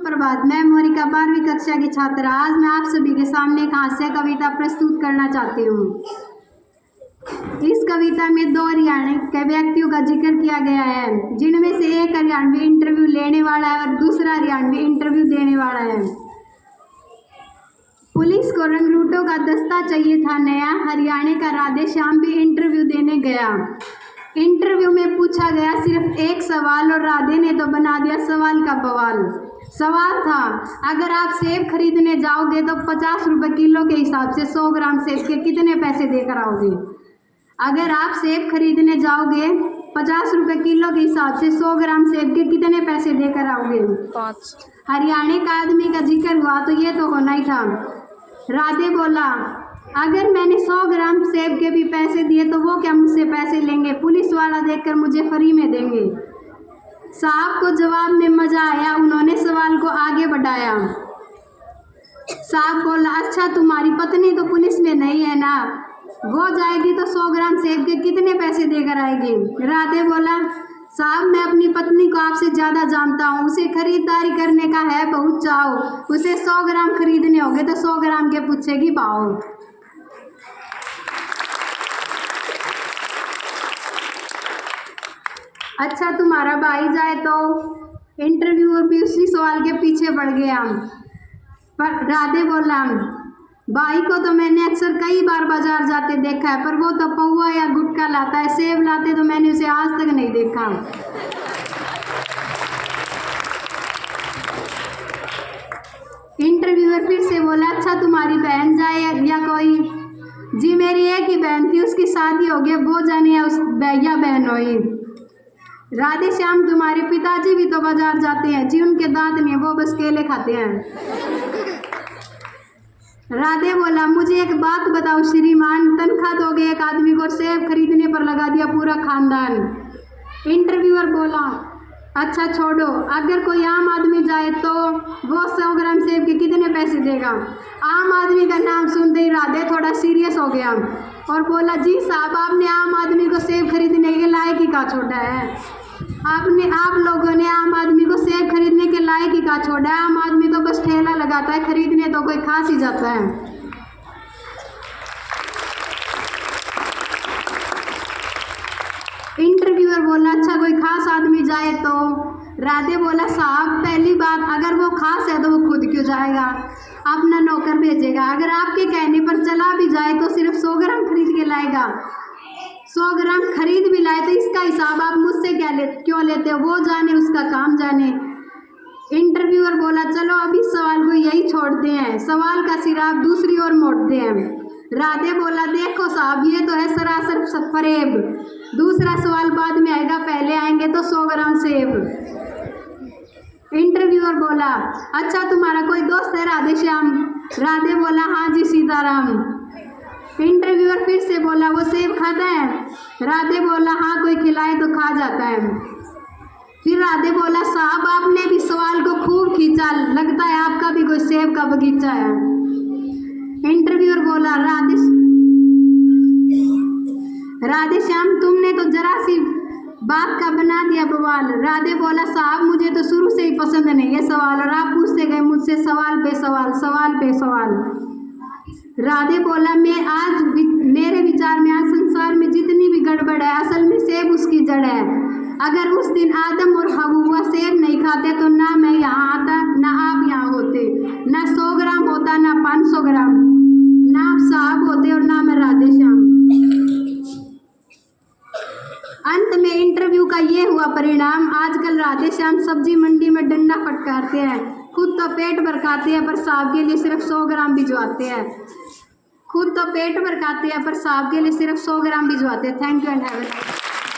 सुप्रभात। मैं मोनिका 12वीं कक्षा की छात्र। आज मैं आप सभी के सामने एक हास्य कविता प्रस्तुत करना चाहती हूँ। इस कविता में दो हरियाणा के व्यक्तियों का जिक्र किया गया है, जिनमें से एक हरियाणवी इंटरव्यू लेने वाला है और दूसरा हरियाणवी इंटरव्यू देने वाला है। पुलिस को रंगरूटों का दस्ता चाहिए था नया। हरियाणा का राधे श्याम भी इंटरव्यू देने गया। इंटरव्यू में पूछा गया सिर्फ एक सवाल और राधे ने तो बना दिया सवाल का बवाल। सवाल था, अगर आप सेब खरीदने जाओगे तो 50 रुपये किलो के हिसाब से 100 ग्राम सेब के कितने पैसे देकर आओगे? अगर आप सेब खरीदने जाओगे 50 रुपये किलो के हिसाब से 100 ग्राम सेब के कितने पैसे देकर आओगे? 5। हरियाणा का आदमी का जिक्र हुआ तो ये तो होना ही था। राधे बोला, अगर मैंने 100 ग्राम सेब के भी पैसे दिए तो वो क्या मुझसे पैसे लेंगे? पुलिस वाला देखकर मुझे फ्री में देंगे। साहब को जवाब में मजा आया, उन्होंने सवाल को आगे बढ़ाया। साहब बोला, अच्छा तुम्हारी पत्नी तो पुलिस में नहीं है ना, वो जाएगी तो 100 ग्राम सेब के कितने पैसे देकर आएगी? राधे बोला, साहब मैं अपनी पत्नी को आपसे ज़्यादा जानता हूँ, उसे खरीदारी करने का है बहुत चाव, उसे 100 ग्राम खरीदने होंगे तो 100 ग्राम के पूछेगी भाव। अच्छा तुम्हारा भाई जाए तो? इंटरव्यूअर भी उसी सवाल के पीछे बढ़ गया। पर राधे बोला, भाई को तो मैंने अक्सर कई बार बाजार जाते देखा है, पर वो तो पौवा या गुटखा लाता है, सेब लाते तो मैंने उसे आज तक नहीं देखा। इंटरव्यूअर फिर से बोला, अच्छा तुम्हारी बहन जाए या कोई? जी मेरी एक ही बहन थी, उसकी शादी हो गई, वो जाने या उस या बहन हुई। राधे श्याम तुम्हारे पिताजी भी तो बाजार जाते हैं जी, उनके दांत नहीं, वो बस केले खाते हैं। राधे बोला, मुझे एक बात बताओ श्रीमान, तनख्वाह दोगे एक आदमी को, सेब खरीदने पर लगा दिया पूरा खानदान। इंटरव्यूअर बोला, अच्छा छोड़ो, अगर कोई आम आदमी जाए तो वो 100 ग्राम सेब के कितने पैसे देगा? आम आदमी का नाम सुनते ही राधे थोड़ा सीरियस हो गया और बोला, जी साहब आपने आम आदमी को सेब खरीदने के लायक ही कहा छोड़ा है। आप लोगों ने आम आदमी को सेब खरीदने के लायक ही कहा छोड़ा है। आम आदमी तो बस ठेला लगाता है, खरीदने तो कोई खास ही जाता है। इंटरव्यूअर बोला, अच्छा कोई खास आदमी जाए तो? राधे बोला, साहब पहली बात, अगर वो खास है तो वो खुद क्यों जाएगा, अपना नौकर भेजेगा। अगर आपके कहने पर चला भी जाए तो सिर्फ 100 ग्राम खरीद के लाएगा। 100 ग्राम खरीद भी लाए तो इसका हिसाब आप मुझसे क्यों लेते हो? वो जाने, उसका काम जाने। इंटरव्यूअर बोला, चलो अब इस सवाल को यही छोड़ते हैं, सवाल का सिरा आप दूसरी ओर मोड़ते हैं। राधे बोला, देखो साहब ये तो है सरासर फरेब, दूसरा सवाल बाद में आएगा, पहले आएंगे तो 100 ग्राम सेब। इंटरव्यूअर बोला, अच्छा तुम्हारा कोई दोस्त है राधे श्याम? राधे बोला, हाँ जी सीताराम। इंटरव्यूअर फिर से बोला, वो सेब खाता है? राधे बोला, हाँ कोई खिलाए तो खा जाता है। फिर राधे बोला, साहब आपने भी सवाल को खूब खींचा, लगता है आपका भी कोई सेब का बगीचा है। इंटरव्यूअर बोला, राधे श्याम तुमने तो जरा सी बात का बना दिया बवाल। राधे बोला, साहब मुझे तो शुरू से ही पसंद नहीं है सवाल, और आप पूछते गए मुझसे सवाल पे सवाल, सवाल पे सवाल। राधे बोला, मेरे विचार में आज संसार में जितनी भी गड़बड़ है, असल में सेब उसकी जड़ है। अगर उस दिन आदम और हव्वा सेब नहीं खाते तो ना मैं यहाँ आता, ना आप यहाँ होते, ना 100 ग्राम होता, ना 500 ग्राम, ना आप साहब होते और ना मैं राधे श्याम। अंत में इंटरव्यू का ये हुआ परिणाम, आजकल राधे श्याम सब्जी मंडी में डंडा फटकारते हैं, खुद तो पेट भर खाते हैं पर साहब के लिए सिर्फ 100 ग्राम भिजवाते हैं। खुद तो पेट भर खाते हैं पर साहब के लिए सिर्फ 100 ग्राम भिजवाते हैं। Thank you and have a nice day.